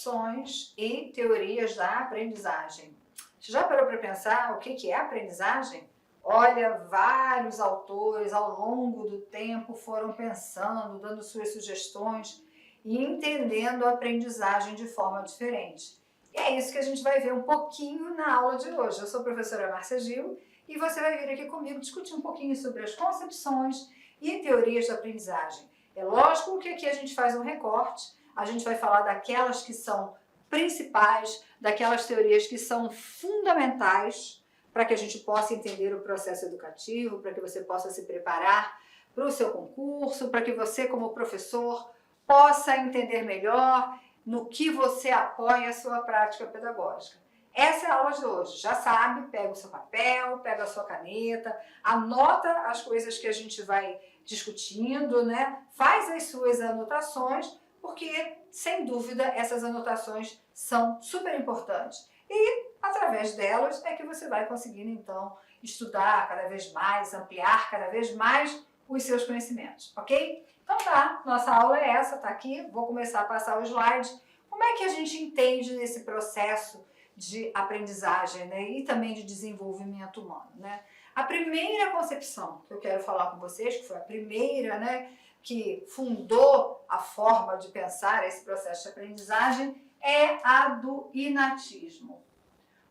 concepções e teorias da aprendizagem. Você já parou para pensar o que é aprendizagem? Olha, vários autores ao longo do tempo foram pensando, dando suas sugestões e entendendo a aprendizagem de forma diferente. E é isso que a gente vai ver um pouquinho na aula de hoje. Eu sou a professora Márcia Gil e você vai vir aqui comigo discutir um pouquinho sobre as concepções e teorias da aprendizagem. É lógico que aqui a gente faz um recorte, a gente vai falar daquelas que são principais, daquelas teorias que são fundamentais para que a gente possa entender o processo educativo, para que você possa se preparar para o seu concurso, para que você, como professor, possa entender melhor no que você apoia a sua prática pedagógica. Essa é a aula de hoje. Já sabe, pega o seu papel, pega a sua caneta, anota as coisas que a gente vai discutindo, né? Faz as suas anotações, porque, sem dúvida, essas anotações são super importantes. E, através delas, é que você vai conseguindo, então, estudar cada vez mais, ampliar cada vez mais os seus conhecimentos, ok? Então tá, nossa aula é essa, tá aqui, vou começar a passar o slide. Como é que a gente entende nesse processo de aprendizagem, né? E também de desenvolvimento humano, né? A primeira concepção que eu quero falar com vocês, que foi a primeira, né, que fundou a forma de pensar esse processo de aprendizagem, é a do inatismo.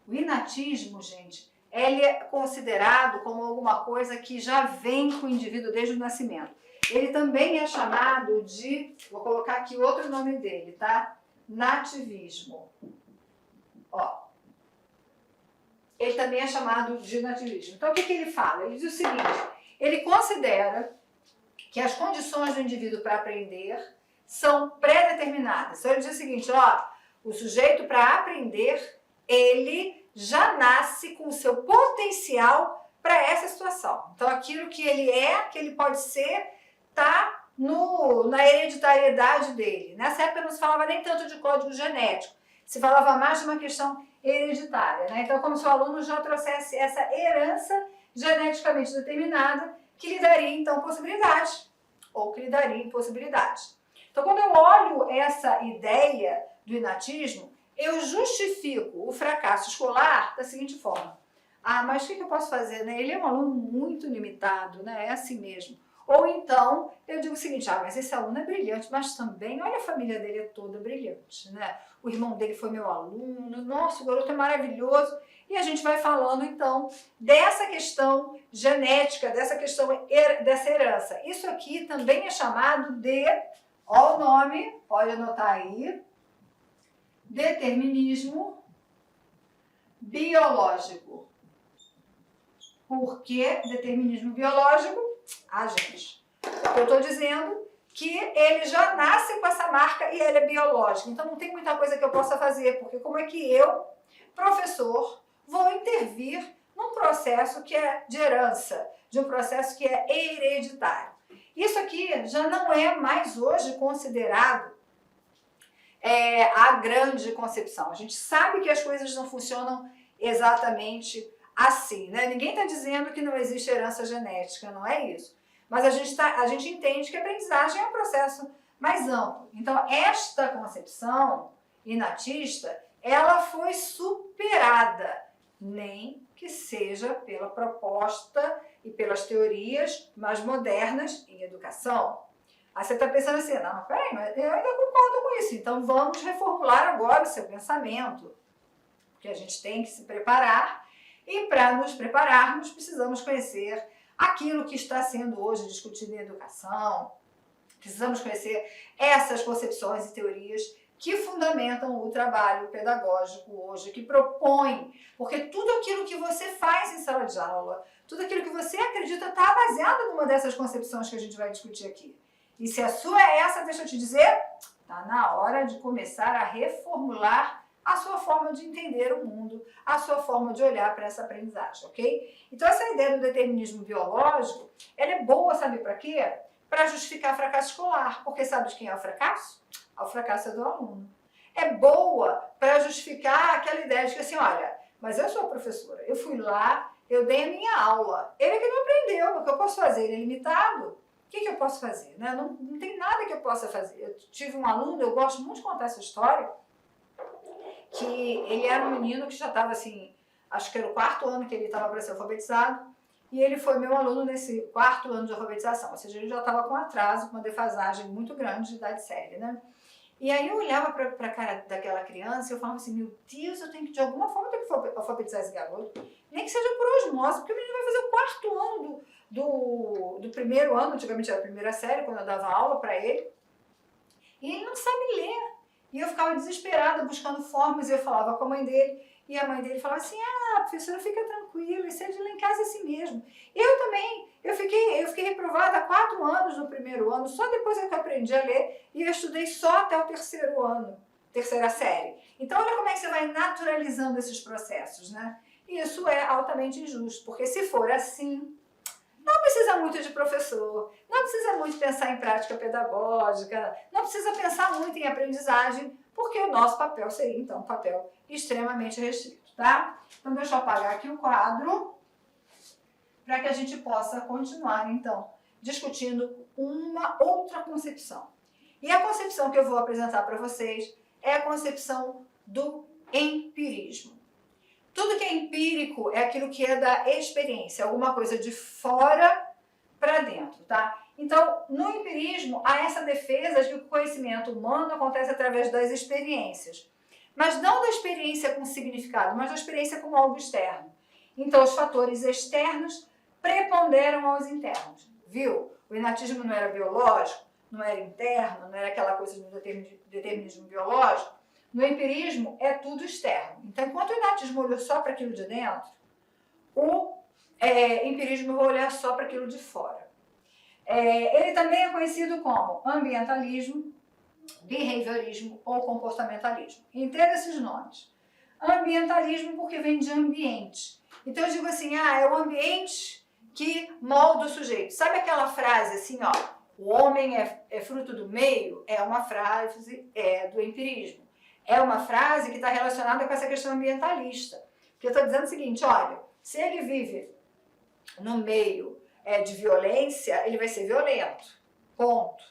O inatismo, gente, ele é considerado como alguma coisa que já vem com o indivíduo desde o nascimento. Ele também é chamado de, vou colocar aqui outro nome dele, tá? Nativismo. Ó. Ele também é chamado de nativismo. Então, o que ele fala? Ele diz o seguinte, ele considera que as condições do indivíduo para aprender são pré-determinadas. Então, ele diz o seguinte, ó, o sujeito para aprender, ele já nasce com o seu potencial para essa situação. Então, aquilo que ele é, que ele pode ser, está na hereditariedade dele. Nessa época não se falava nem tanto de código genético, se falava mais de uma questão hereditária, né? Então, como se o aluno já trouxesse essa herança geneticamente determinada, que lhe daria, então, possibilidades, ou que lhe daria impossibilidades. Então, quando eu olho essa ideia do inatismo, eu justifico o fracasso escolar da seguinte forma. Ah, mas o que eu posso fazer, né? Ele é um aluno muito limitado, né? É assim mesmo. Ou então, eu digo o seguinte, ah, mas esse aluno é brilhante, mas também, olha, a família dele é toda brilhante, né? O irmão dele foi meu aluno, nossa, o garoto é maravilhoso. E a gente vai falando, então, dessa questão genética, dessa questão dessa herança. Isso aqui também é chamado de, ó o nome, pode anotar aí, determinismo biológico. Por que determinismo biológico? Ah, gente, eu estou dizendo que ele já nasce com essa marca e ele é biológico. Então não tem muita coisa que eu possa fazer, porque como é que eu, professor, vou intervir num processo que é de herança, de um processo que é hereditário. Isso aqui já não é mais hoje considerado a grande concepção. A gente sabe que as coisas não funcionam exatamente assim, né? Ninguém está dizendo que não existe herança genética, não é isso. Mas a gente entende que a aprendizagem é um processo mais amplo. Então, esta concepção inatista, ela foi superada, nem que seja pela proposta e pelas teorias mais modernas em educação. Aí você está pensando assim, não, mas peraí, mas eu ainda concordo com isso, então vamos reformular agora o seu pensamento. Porque a gente tem que se preparar, e para nos prepararmos, precisamos conhecer aquilo que está sendo hoje discutido em educação, precisamos conhecer essas concepções e teorias que fundamentam o trabalho pedagógico hoje, que propõe, porque tudo aquilo que você faz em sala de aula, tudo aquilo que você acredita está baseado numa dessas concepções que a gente vai discutir aqui. E se a sua é essa, deixa eu te dizer, está na hora de começar a reformular a sua forma de entender o mundo, a sua forma de olhar para essa aprendizagem, ok? Então essa ideia do determinismo biológico, ela é boa, sabe para quê? Para justificar fracasso escolar, porque sabe de quem é o fracasso? O fracasso é do aluno. É boa para justificar aquela ideia de que assim, olha, mas eu sou a professora, eu fui lá, eu dei a minha aula, ele é que não aprendeu, o que eu posso fazer? Ele é limitado. O que eu posso fazer? Né? Não tem nada que eu possa fazer. Eu tive um aluno, eu gosto muito de contar essa história, que ele era um menino que já estava assim, acho que era o 4º ano que ele estava para ser alfabetizado, e ele foi meu aluno nesse 4º ano de alfabetização, ou seja, ele já estava com atraso, com uma defasagem muito grande de idade séria, né? E aí eu olhava para a cara daquela criança e eu falava assim, meu Deus, eu tenho que, de alguma forma, ter que alfabetizar esse garoto, nem que seja por osmose, porque o menino vai fazer o 4º ano do 1º ano, antigamente era a 1ª série, quando eu dava aula para ele, e ele não sabe ler. E eu ficava desesperada buscando formas, e eu falava com a mãe dele, e a mãe dele falava assim, professora, fica tranquila, isso é de lá em casa assim mesmo. Eu também, eu fiquei reprovada há 4 anos no 1º ano, só depois é que eu aprendi a ler, e eu estudei só até o 3º ano, 3ª série. Então olha como é que você vai naturalizando esses processos, né? E isso é altamente injusto, porque se for assim, não precisa muito de professor, não precisa muito pensar em prática pedagógica, não precisa pensar muito em aprendizagem, porque o nosso papel seria, então, um papel extremamente restrito, tá? Então, deixa eu apagar aqui o quadro, para que a gente possa continuar, então, discutindo uma outra concepção. E a concepção que eu vou apresentar para vocês é a concepção do empirismo. Tudo que é empírico é aquilo que é da experiência, alguma coisa de fora para dentro, tá? Então, no empirismo, há essa defesa de que o conhecimento humano acontece através das experiências. Mas não da experiência com significado, mas da experiência como algo externo. Então, os fatores externos preponderam aos internos, viu? O inatismo não era biológico, não era interno, não era aquela coisa do determinismo biológico. No empirismo, é tudo externo. Então, enquanto o inatismo olhou só para aquilo de dentro, o empirismo vai olhar só para aquilo de fora. Ele também é conhecido como ambientalismo, behaviorismo ou comportamentalismo. Entenda esses nomes. Ambientalismo porque vem de ambiente. Então, eu digo assim, é o ambiente que molda o sujeito. Sabe aquela frase assim, o homem é fruto do meio? É uma frase do empirismo. É uma frase que está relacionada com essa questão ambientalista. Porque eu estou dizendo o seguinte, olha, se ele vive no meio de violência, ele vai ser violento. Ponto.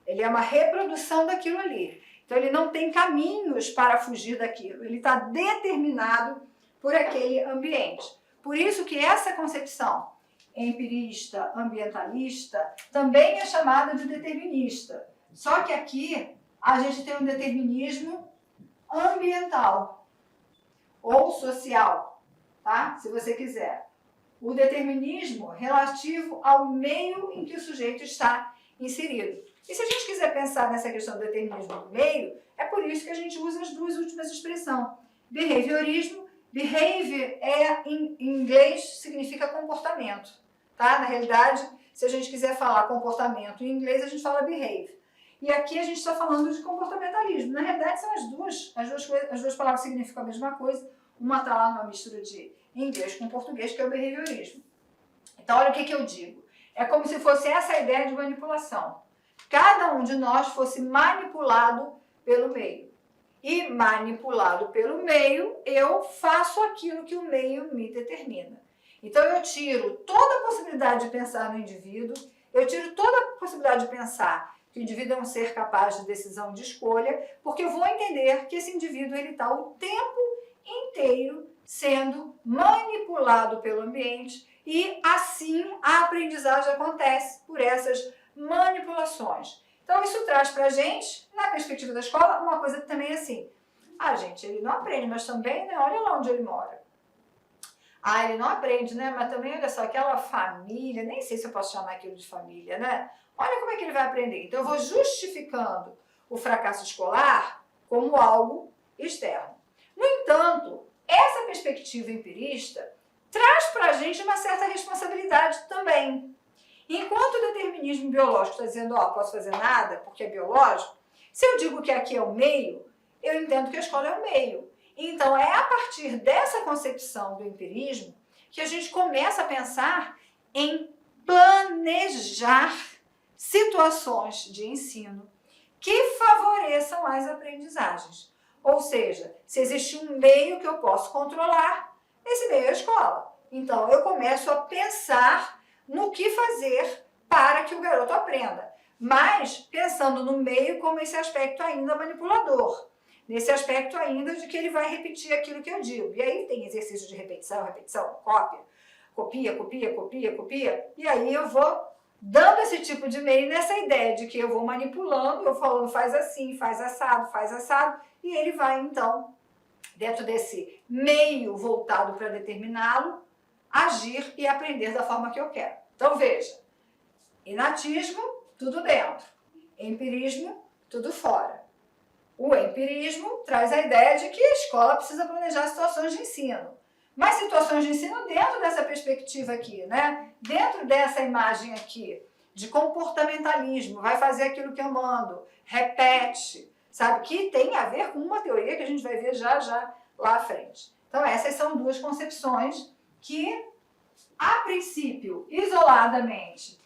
Ele é uma reprodução daquilo ali. Então ele não tem caminhos para fugir daquilo. Ele está determinado por aquele ambiente. Por isso que essa concepção empirista, ambientalista, também é chamada de determinista. Só que aqui a gente tem um determinismo ambiental ou social, tá? Se você quiser. O determinismo relativo ao meio em que o sujeito está inserido. E se a gente quiser pensar nessa questão do determinismo do meio, é por isso que a gente usa as duas últimas expressões. Behaviorismo, behavior em inglês significa comportamento, tá? Na realidade, se a gente quiser falar comportamento em inglês, a gente fala behavior. E aqui a gente está falando de comportamentalismo. Na realidade, são as duas palavras significam a mesma coisa. Uma está lá numa mistura de inglês com português, que é o behaviorismo. Então, olha o que eu digo. É como se fosse essa ideia de manipulação. Cada um de nós fosse manipulado pelo meio. E manipulado pelo meio, eu faço aquilo que o meio me determina. Então, eu tiro toda a possibilidade de pensar no indivíduo, eu tiro toda a possibilidade de pensar que o indivíduo é um ser capaz de decisão de escolha, porque eu vou entender que esse indivíduo está o tempo inteiro sendo manipulado pelo ambiente e assim a aprendizagem acontece por essas manipulações. Então isso traz pra gente, na perspectiva da escola, uma coisa que também é assim, gente, ele não aprende, mas também, né, olha lá onde ele mora. Ele não aprende, né, mas também, olha só, aquela família, nem sei se eu posso chamar aquilo de família, né? Olha como é que ele vai aprender. Então eu vou justificando o fracasso escolar como algo externo. No entanto, essa perspectiva empirista traz para a gente uma certa responsabilidade também. Enquanto o determinismo biológico está dizendo, posso fazer nada porque é biológico, se eu digo que aqui é o meio, eu entendo que a escola é o meio. Então, é a partir dessa concepção do empirismo que a gente começa a pensar em planejar situações de ensino que favoreçam as aprendizagens. Ou seja, se existe um meio que eu posso controlar, esse meio é a escola. Então, eu começo a pensar no que fazer para que o garoto aprenda, mas pensando no meio como esse aspecto ainda manipulador. nesse aspecto ainda de que ele vai repetir aquilo que eu digo. E aí tem exercício de repetição, cópia, copia, e aí eu vou dando esse tipo de meio nessa ideia de que eu vou manipulando, eu falando faz assim, faz assado, e ele vai então, dentro desse meio voltado para determiná-lo, agir e aprender da forma que eu quero. Então veja, inatismo, tudo dentro, empirismo, tudo fora. O empirismo traz a ideia de que a escola precisa planejar situações de ensino. Mas situações de ensino dentro dessa perspectiva aqui, né? Dentro dessa imagem aqui, de comportamentalismo, vai fazer aquilo que eu mando, repete, sabe? Que tem a ver com uma teoria que a gente vai ver já lá à frente. Então essas são duas concepções que, a princípio, isoladamente,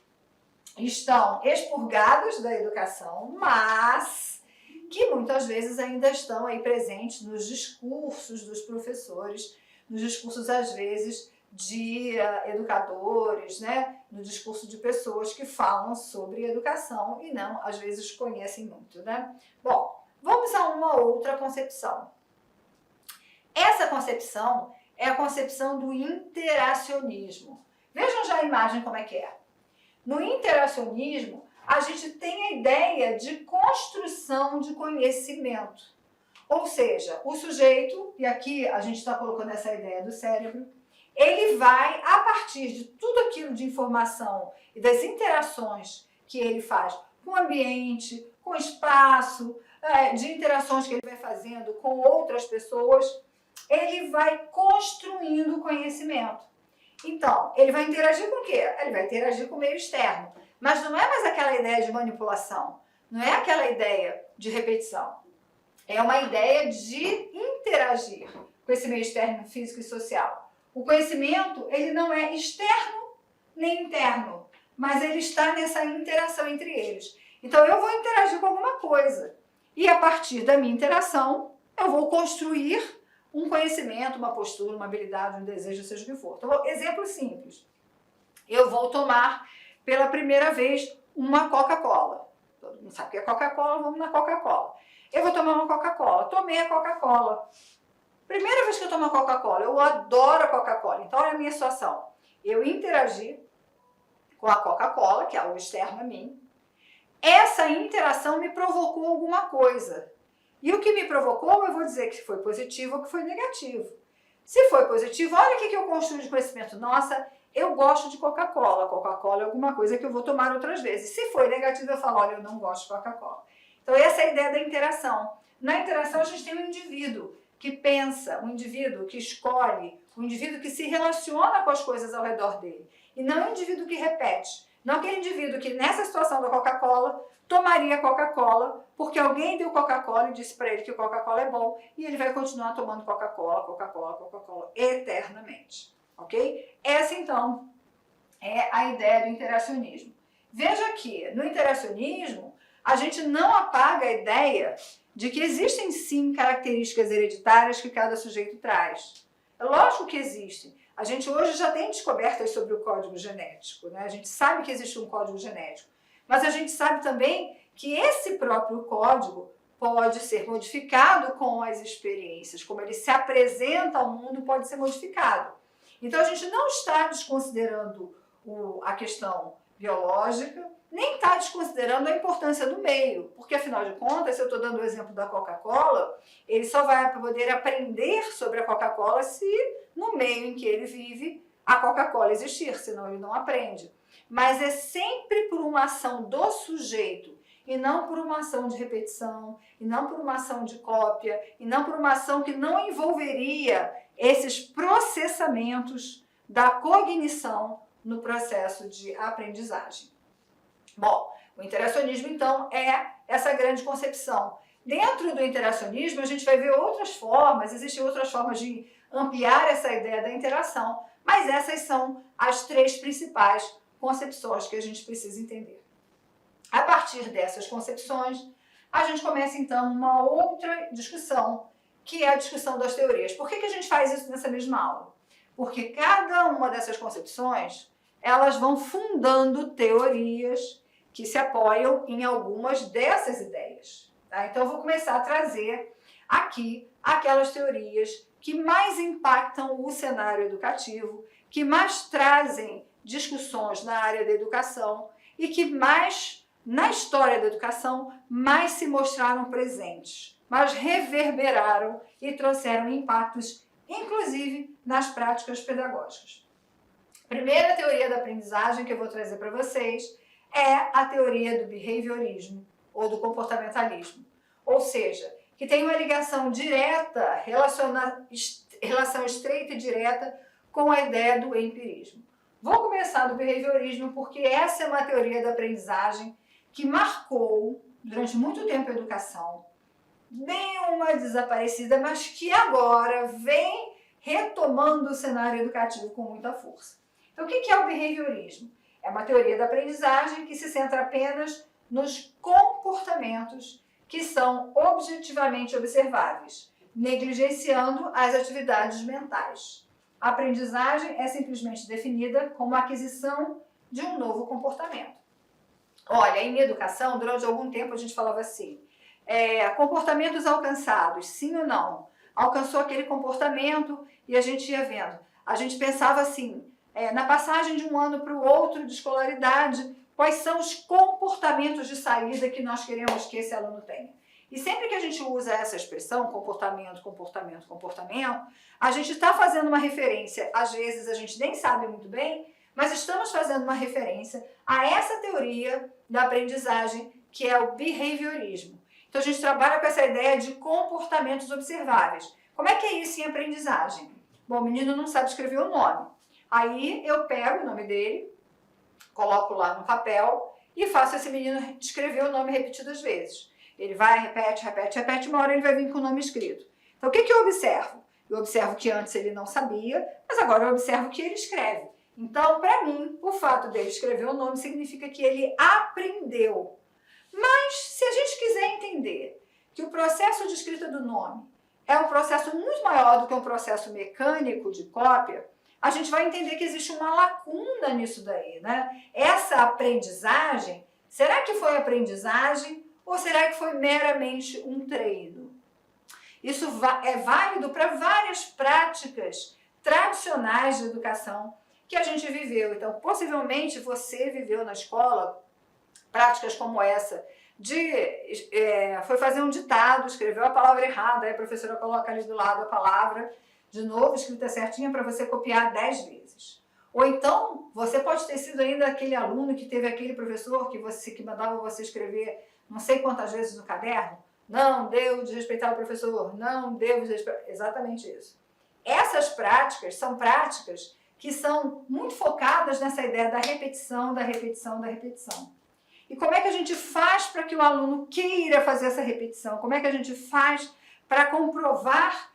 estão expurgadas da educação, mas que muitas vezes ainda estão aí presentes nos discursos dos professores, nos discursos, às vezes, de educadores, né? No discurso de pessoas que falam sobre educação e não, às vezes, conhecem muito, né? Bom, vamos a uma outra concepção. Essa concepção é a concepção do interacionismo. Vejam já a imagem como é que é. No interacionismo, a gente tem a ideia de construção de conhecimento. Ou seja, o sujeito, e aqui a gente está colocando essa ideia do cérebro, ele vai, a partir de tudo aquilo de informação e das interações que ele faz com o ambiente, com o espaço, de interações que ele vai fazendo com outras pessoas, ele vai construindo conhecimento. Então, ele vai interagir com o quê? Ele vai interagir com o meio externo. Mas não é mais aquela ideia de manipulação, não é aquela ideia de repetição. É uma ideia de interagir com esse meio externo, físico e social. O conhecimento, ele não é externo nem interno, mas ele está nessa interação entre eles. Então, eu vou interagir com alguma coisa. E a partir da minha interação, eu vou construir um conhecimento, uma postura, uma habilidade, um desejo, seja o que for. Então, exemplo simples. Eu vou tomar pela primeira vez uma Coca-Cola. Todo mundo sabe o que é Coca-Cola, vamos na Coca-Cola. Eu vou tomar uma Coca-Cola. Tomei a Coca-Cola. Primeira vez que eu tomo a Coca-Cola, eu adoro a Coca-Cola. Então, olha a minha situação. Eu interagi com a Coca-Cola, que é algo externo a mim. Essa interação me provocou alguma coisa. E o que me provocou, eu vou dizer que foi positivo ou que foi negativo. Se foi positivo, olha o que eu construí de conhecimento. Nossa, eu gosto de Coca-Cola. Coca-Cola é alguma coisa que eu vou tomar outras vezes. Se foi negativo, eu falo, olha, eu não gosto de Coca-Cola. Então, essa é a ideia da interação. Na interação, a gente tem um indivíduo que pensa, um indivíduo que escolhe, um indivíduo que se relaciona com as coisas ao redor dele. E não um indivíduo que repete. Não aquele indivíduo que, nessa situação da Coca-Cola, tomaria Coca-Cola porque alguém deu Coca-Cola e disse para ele que Coca-Cola é bom e ele vai continuar tomando Coca-Cola, Coca-Cola, Coca-Cola eternamente. Ok? Essa, então, é a ideia do interacionismo. Veja que, no interacionismo, a gente não apaga a ideia de que existem, sim, características hereditárias que cada sujeito traz. É lógico que existem. A gente hoje já tem descobertas sobre o código genético, né? A gente sabe que existe um código genético, mas a gente sabe também que esse próprio código pode ser modificado com as experiências, como ele se apresenta ao mundo pode ser modificado. Então a gente não está desconsiderando a questão biológica, nem está desconsiderando a importância do meio, porque afinal de contas, se eu estou dando o exemplo da Coca-Cola, ele só vai poder aprender sobre a Coca-Cola se no meio em que ele vive a Coca-Cola existir, senão ele não aprende. Mas é sempre por uma ação do sujeito, e não por uma ação de repetição, e não por uma ação de cópia, e não por uma ação que não envolveria esses processamentos da cognição no processo de aprendizagem. Bom, o interacionismo, então, é essa grande concepção. Dentro do interacionismo, a gente vai ver outras formas, existem outras formas de ampliar essa ideia da interação, mas essas são as três principais concepções que a gente precisa entender. A partir dessas concepções, a gente começa, então, uma outra discussão, que é a discussão das teorias. Por que a gente faz isso nessa mesma aula? Porque cada uma dessas concepções, elas vão fundando teorias que se apoiam em algumas dessas ideias. Tá? Então, eu vou começar a trazer aqui aquelas teorias que mais impactam o cenário educativo, que mais trazem discussões na área da educação e que mais, na história da educação, mais se mostraram presentes, mas reverberaram e trouxeram impactos, inclusive nas práticas pedagógicas. Primeira teoria da aprendizagem que eu vou trazer para vocês é a teoria do behaviorismo ou do comportamentalismo, ou seja, que tem uma ligação direta, relação estreita e direta com a ideia do empirismo. Vou começar do behaviorismo porque essa é uma teoria da aprendizagem que marcou durante muito tempo a educação, deu uma desaparecida, mas que agora vem retomando o cenário educativo com muita força. Então, o que é o behaviorismo? É uma teoria da aprendizagem que se centra apenas nos comportamentos que são objetivamente observáveis, negligenciando as atividades mentais. A aprendizagem é simplesmente definida como a aquisição de um novo comportamento. Olha, em educação, durante algum tempo a gente falava assim, comportamentos alcançados, sim ou não? Alcançou aquele comportamento e a gente ia vendo. A gente pensava assim, na passagem de um ano para o outro de escolaridade, quais são os comportamentos de saída que nós queremos que esse aluno tenha. E sempre que a gente usa essa expressão, comportamento, comportamento, comportamento, a gente está fazendo uma referência, às vezes a gente nem sabe muito bem, mas estamos fazendo uma referência a essa teoria da aprendizagem, que é o behaviorismo. Então a gente trabalha com essa ideia de comportamentos observáveis. Como é que é isso em aprendizagem? Bom, o menino não sabe escrever o nome. Aí eu pego o nome dele, coloco lá no papel e faço esse menino escrever o nome repetidas vezes. Ele vai, repete, repete, repete, uma hora ele vai vir com o nome escrito. Então o que eu observo? Eu observo que antes ele não sabia, mas agora eu observo que ele escreve. Então, para mim, o fato dele escrever o nome significa que ele aprendeu. Mas, se a gente quiser entender que o processo de escrita do nome é um processo muito maior do que um processo mecânico de cópia, a gente vai entender que existe uma lacuna nisso daí, né? Essa aprendizagem, será que foi aprendizagem ou será que foi meramente um treino? Isso é válido para várias práticas tradicionais de educação que a gente viveu. Então, possivelmente você viveu na escola práticas como essa, foi fazer um ditado, escreveu a palavra errada, aí a professora coloca ali do lado a palavra, de novo, escrita certinha para você copiar 10 vezes. Ou então, você pode ter sido ainda aquele aluno que teve aquele professor que mandava você escrever não sei quantas vezes no caderno, não devo desrespeitar o professor, não devo desrespeitar, exatamente isso. Essas práticas são práticas que são muito focadas nessa ideia da repetição, da repetição, da repetição. E como é que a gente faz para que o aluno queira fazer essa repetição? Como é que a gente faz para comprovar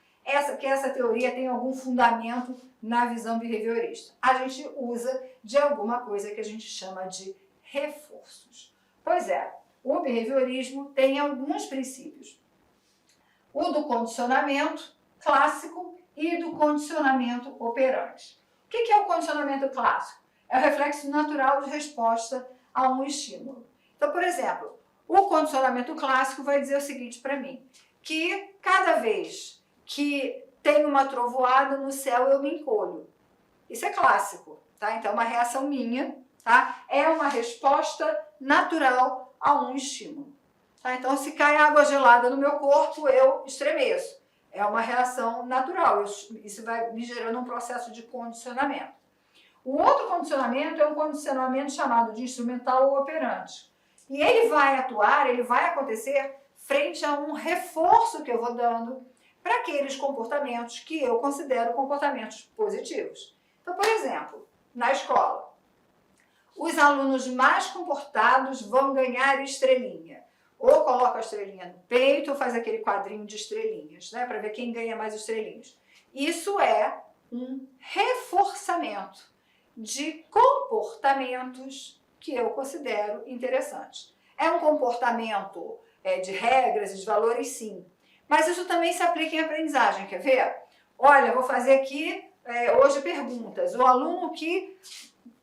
que essa teoria tem algum fundamento na visão behaviorista? A gente usa de alguma coisa que a gente chama de reforços. Pois é, o behaviorismo tem alguns princípios. O do condicionamento clássico e do condicionamento operante. O que é o condicionamento clássico? É o reflexo natural de resposta a um estímulo. Então, por exemplo, o condicionamento clássico vai dizer o seguinte para mim, que cada vez que tem uma trovoada no céu eu me encolho. Isso é clássico, tá? Então, é uma reação minha, tá? É uma resposta natural a um estímulo. Tá? Então, se cai água gelada no meu corpo, eu estremeço. É uma reação natural, isso vai me gerando um processo de condicionamento. O outro condicionamento é um condicionamento chamado de instrumental ou operante. E ele vai atuar, ele vai acontecer frente a um reforço que eu vou dando para aqueles comportamentos que eu considero comportamentos positivos. Então, por exemplo, na escola, os alunos mais comportados vão ganhar estrelinha. Ou coloca a estrelinha no peito ou faz aquele quadrinho de estrelinhas, né, para ver quem ganha mais estrelinhas. Isso é um reforçamento de comportamentos que eu considero interessantes. É um comportamento de regras e de valores, sim. Mas isso também se aplica em aprendizagem, quer ver? Olha, vou fazer aqui hoje perguntas. O aluno que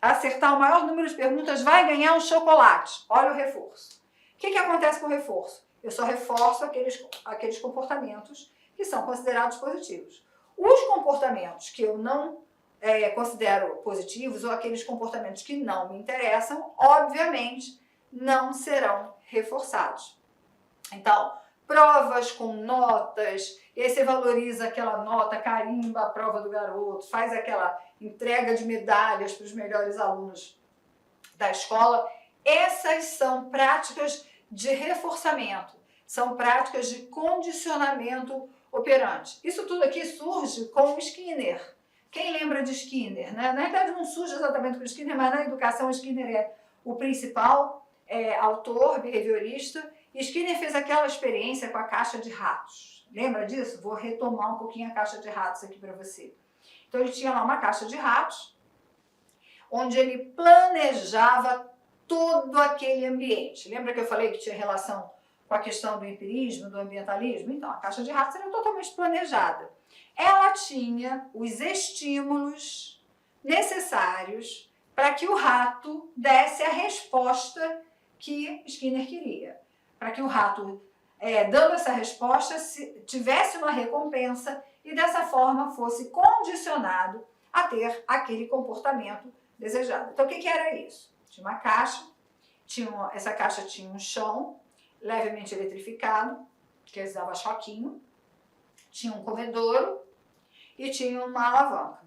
acertar o maior número de perguntas vai ganhar um chocolate. Olha o reforço. O que acontece com o reforço? eu só reforço aqueles comportamentos que são considerados positivos. Os comportamentos que eu não considero positivos ou aqueles comportamentos que não me interessam, obviamente, não serão reforçados. Então, provas com notas, e aí você valoriza aquela nota, carimba a prova do garoto, faz aquela entrega de medalhas para os melhores alunos da escola. Essas são práticas de reforçamento, são práticas de condicionamento operante. Isso tudo aqui surge com o Skinner. Quem lembra de Skinner, né? Na verdade não surge exatamente com o Skinner, mas na educação Skinner é o principal autor, behaviorista, e Skinner fez aquela experiência com a caixa de ratos. Lembra disso? Vou retomar um pouquinho a caixa de ratos aqui para você. Então ele tinha lá uma caixa de ratos, onde ele planejava todo aquele ambiente. Lembra que eu falei que tinha relação com a questão do empirismo, do ambientalismo? Então, a caixa de ratos era totalmente planejada. Ela tinha os estímulos necessários para que o rato desse a resposta que Skinner queria. Para que o rato, dando essa resposta, tivesse uma recompensa e dessa forma fosse condicionado a ter aquele comportamento desejado. Então, o que era isso? Tinha uma caixa, essa caixa tinha um chão levemente eletrificado, que dava choquinho, tinha um comedouro e tinha uma alavanca.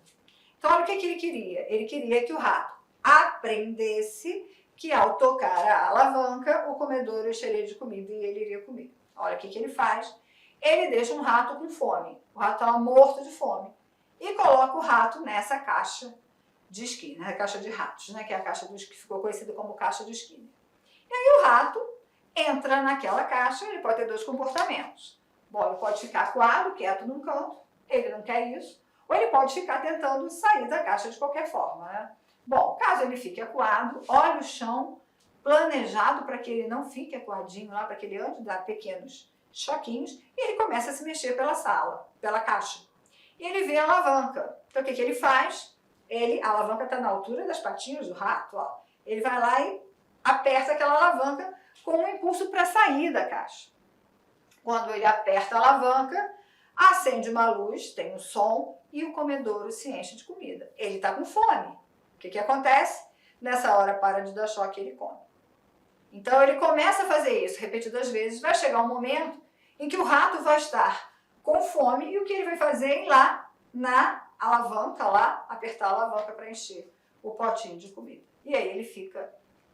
Então, olha o que ele queria. Ele queria que o rato aprendesse que ao tocar a alavanca, o comedouro encheria de comida e ele iria comer. Olha o que ele faz. Ele deixa um rato com fome. O rato estava morto de fome. E coloca o rato nessa caixa de Skinner, a caixa de ratos, né? Que é a caixa que ficou conhecida como caixa de Skinner. E aí o rato entra naquela caixa, ele pode ter dois comportamentos. Bom, ele pode ficar acuado, quieto num canto, ele não quer isso, ou ele pode ficar tentando sair da caixa de qualquer forma, né? Bom, caso ele fique acuado, olha o chão planejado para que ele não fique acuadinho lá, para que ele ande, dá pequenos choquinhos, e ele começa a se mexer pela sala, pela caixa. E ele vê a alavanca. Então o que ele faz? A alavanca está na altura das patinhas do rato, ó. Ele vai lá e aperta aquela alavanca com um impulso para sair da caixa. Quando ele aperta a alavanca, acende uma luz, tem um som e o comedouro se enche de comida. Ele está com fome. O que acontece? Nessa hora para de dar choque e ele come. Então ele começa a fazer isso repetidas vezes, vai chegar um momento em que o rato vai estar com fome e o que ele vai fazer é ir lá na alavanca, apertar a alavanca para encher o potinho de comida. E aí ele fica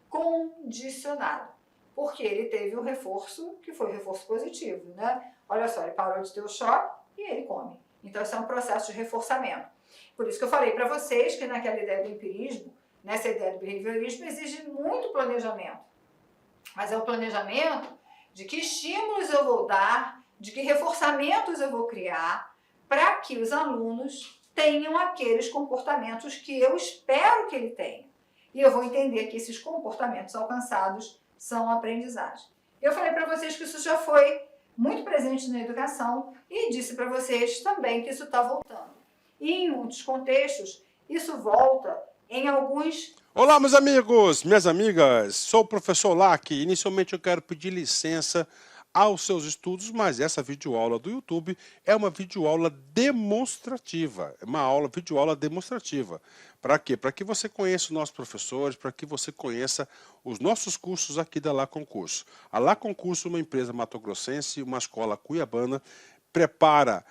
condicionado, porque ele teve um reforço que foi um reforço positivo, né? Olha só, ele parou de ter o choque e ele come. Então esse é um processo de reforçamento. Por isso que eu falei para vocês que naquela ideia do empirismo, nessa ideia do behaviorismo, exige muito planejamento. Mas é um planejamento de que estímulos eu vou dar, de que reforçamentos eu vou criar para que os alunos tenham aqueles comportamentos que eu espero que ele tenha. E eu vou entender que esses comportamentos alcançados são aprendizagem. Eu falei para vocês que isso já foi muito presente na educação e disse para vocês também que isso está voltando. E em muitos contextos, isso volta em alguns... Olá, meus amigos, minhas amigas, sou o professor Lac. Inicialmente eu quero pedir licença aos seus estudos, mas essa videoaula do YouTube é uma videoaula demonstrativa, videoaula demonstrativa. Para quê? Para que você conheça os nossos professores, para que você conheça os nossos cursos aqui da Lá Concurso. A Lá Concurso é uma empresa matogrossense, uma escola cuiabana, prepara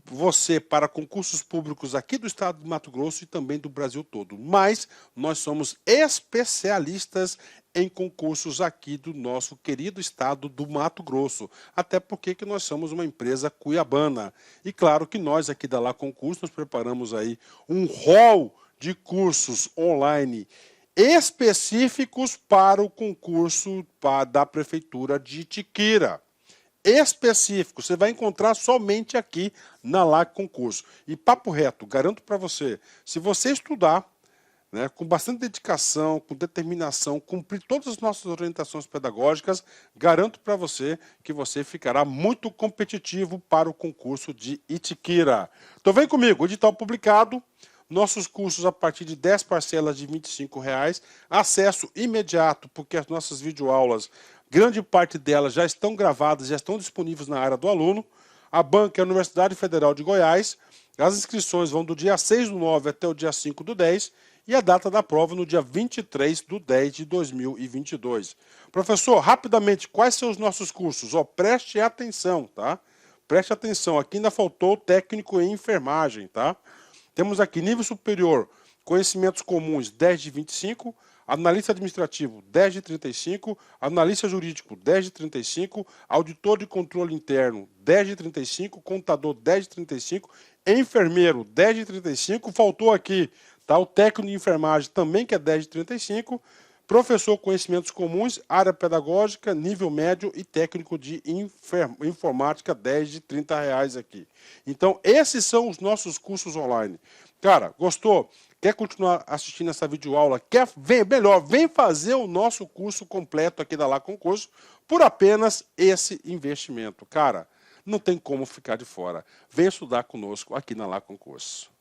você para concursos públicos aqui do estado do Mato Grosso e também do Brasil todo. Mas nós somos especialistas em concursos aqui do nosso querido estado do Mato Grosso. Até porque que nós somos uma empresa cuiabana. E claro que nós aqui da Lá Concurso, nós preparamos aí um rol de cursos online específicos para o concurso da Prefeitura de Itiquira. Específico, você vai encontrar somente aqui na Lá Concurso. E papo reto, garanto para você, se você estudar, né, com bastante dedicação, com determinação, cumprir todas as nossas orientações pedagógicas, garanto para você que você ficará muito competitivo para o concurso de Itiquira. Então vem comigo, edital publicado, nossos cursos a partir de 10 parcelas de R$ 25, acesso imediato, porque as nossas videoaulas Grande parte delas já estão gravadas, já estão disponíveis na área do aluno. A banca é a Universidade Federal de Goiás. As inscrições vão do dia 6/9 até o dia 5/10 e a data da prova no dia 23/10 de 2022. Professor, rapidamente, quais são os nossos cursos? Preste atenção, tá? Preste atenção, aqui ainda faltou técnico em enfermagem, tá? Temos aqui nível superior, conhecimentos comuns 10 de 25, analista administrativo 10 de 35, analista jurídico 10 de 35, auditor de controle interno 10 de 35, contador 10 de 35, enfermeiro 10 de 35, faltou aqui, tá, o técnico de enfermagem também que é 10 de 35, professor conhecimentos comuns, área pedagógica, nível médio e técnico de informática, 10 de R$ 30 aqui. Então, esses são os nossos cursos online. Cara, gostou? Quer continuar assistindo essa videoaula? Vem fazer o nosso curso completo aqui da Lá Concurso por apenas esse investimento. Cara, não tem como ficar de fora. Vem estudar conosco aqui na Lá Concurso.